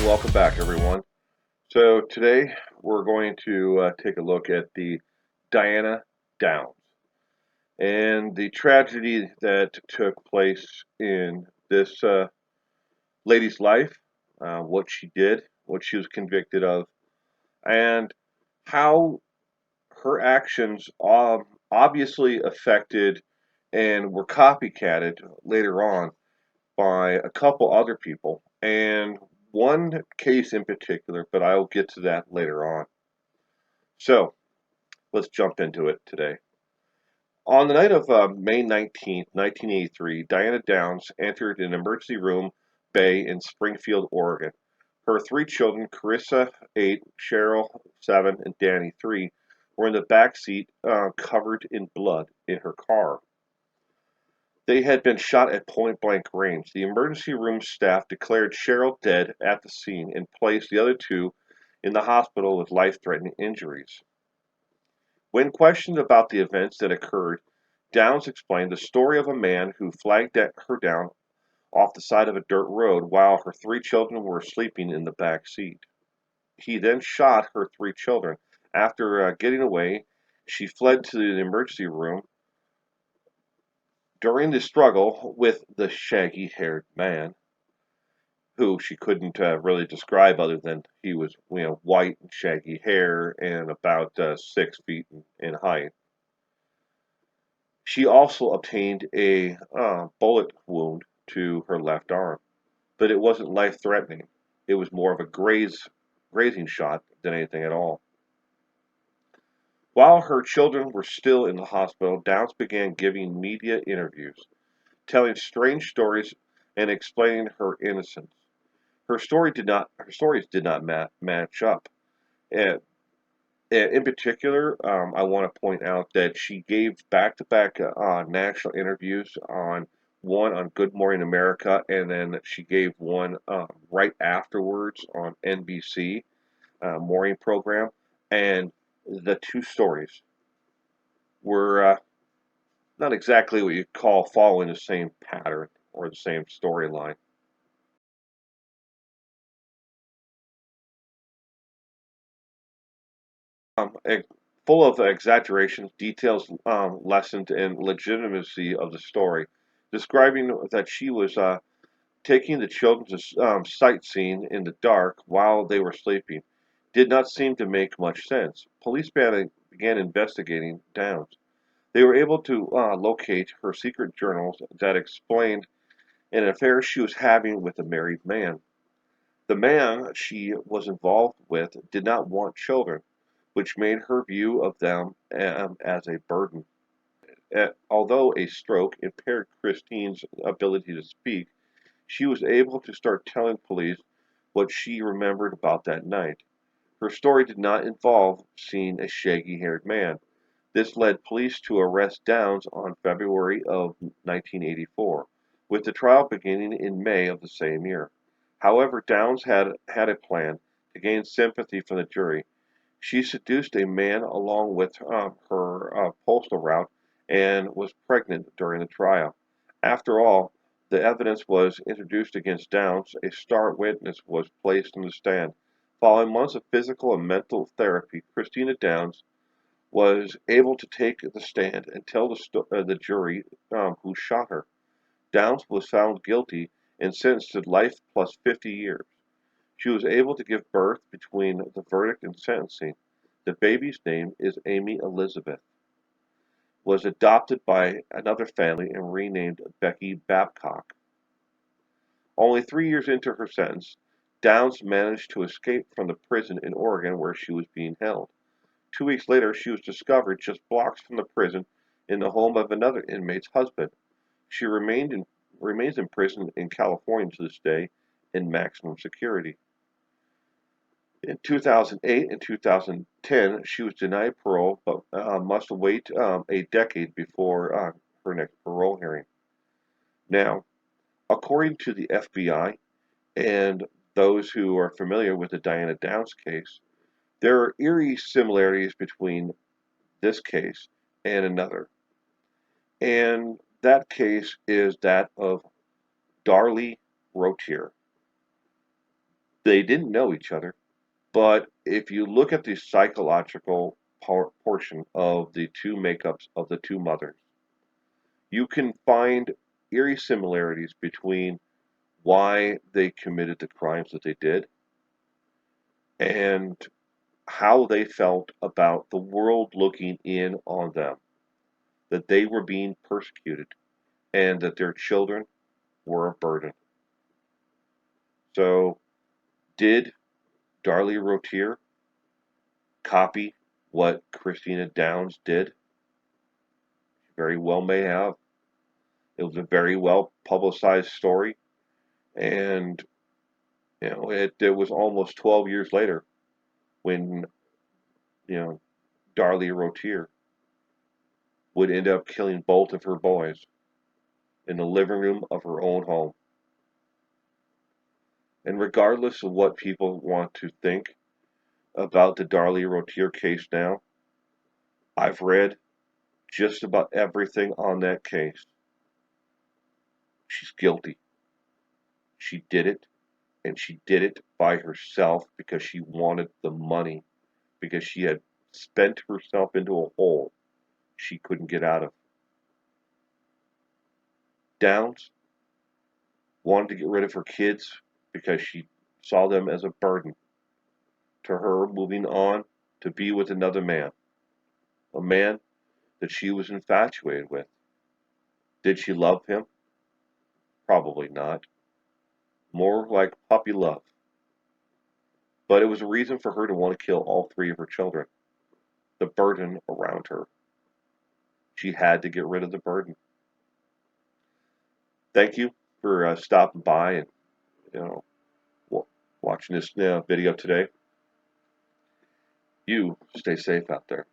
Welcome back, everyone. So today we're going to take a look at the Diana Downs and the tragedy that took place in this lady's life, what she did, what she was convicted of, and how her actions obviously affected and were copycatted later on by a couple other people, and one case in particular, but I'll get to that later on. So let's jump into it today. On the night of May 19th, 1983, Diana Downs entered an emergency room bay in Springfield, Oregon. Her three children, Carissa, 8, Cheryl, 7, and Danny, 3, were in the back seat covered in blood in her car. They had been shot at point-blank range. The emergency room staff declared Cheryl dead at the scene and placed the other two in the hospital with life-threatening injuries. When questioned about the events that occurred, Downs explained the story of a man who flagged her down off the side of a dirt road while her three children were sleeping in the back seat. He then shot her three children. After getting away, she fled to the emergency room. During the struggle with the shaggy-haired man, who she couldn't really describe other than he was, white and shaggy hair and about 6 feet in height. She also obtained a bullet wound to her left arm, but it wasn't life-threatening. It was more of a grazing shot than anything at all. While her children were still in the hospital, Downs began giving media interviews, telling strange stories and explaining her innocence. Her stories did not match up. And in particular, I want to point out that she gave back-to-back national interviews one on Good Morning America, and then she gave one right afterwards on NBC morning program, and the two stories were not exactly what you'd call following the same pattern or the same storyline. um, ex- Full of exaggerations, details, lessened, and legitimacy of the story, describing that she was taking the children to sightseeing in the dark while they were sleeping. Did not seem to make much sense. Police began investigating Downs. They were able to locate her secret journals that explained an affair she was having with a married man. The man she was involved with did not want children, which made her view of them as a burden. Although a stroke impaired Christine's ability to speak, she was able to start telling police what she remembered about that night. Her story did not involve seeing a shaggy-haired man. This led police to arrest Downs on February of 1984, with the trial beginning in May of the same year. However, Downs had a plan to gain sympathy from the jury. She seduced a man along with her postal route and was pregnant during the trial. After all the evidence was introduced against Downs, a star witness was placed on the stand. Following months of physical and mental therapy, Christina Downs was able to take the stand and tell the jury who shot her. Downs was found guilty and sentenced to life plus 50 years. She was able to give birth between the verdict and sentencing. The baby's name is Amy Elizabeth, was adopted by another family and renamed Becky Babcock. Only 3 years into her sentence, Downs managed to escape from the prison in Oregon where she was being held. 2 weeks later, she was discovered just blocks from the prison in the home of another inmate's husband. She remains in prison in California to this day in maximum security. In 2008 and 2010, she was denied parole but must wait a decade before her next parole hearing. Now, according to the FBI and those who are familiar with the Diana Downs case, there are eerie similarities between this case and another. And that case is that of Darlie Rotier. They didn't know each other, but if you look at the psychological portion of the two makeups of the two mothers, you can find eerie similarities between why they committed the crimes that they did and how they felt about the world looking in on them, that they were being persecuted and that their children were a burden. So, did Darlie Rotier copy what Christina Downs did? She very well may have. It was a very well publicized story, and it was almost 12 years later when you know Darlie Rotier would end up killing both of her boys in the living room of her own home. And regardless of what people want to think about the Darlie Rotier case now, I've read just about everything on that case. She's guilty. She did it, and she did it by herself because she wanted the money, because she had spent herself into a hole she couldn't get out of. Downs wanted to get rid of her kids because she saw them as a burden to her moving on to be with another man, a man that she was infatuated with. Did she love him? Probably not. More like puppy love. But it was a reason for her to want to kill all three of her children. The burden around her. She had to get rid of the burden. Thank you for stopping by and you know watching this video today. You stay safe out there.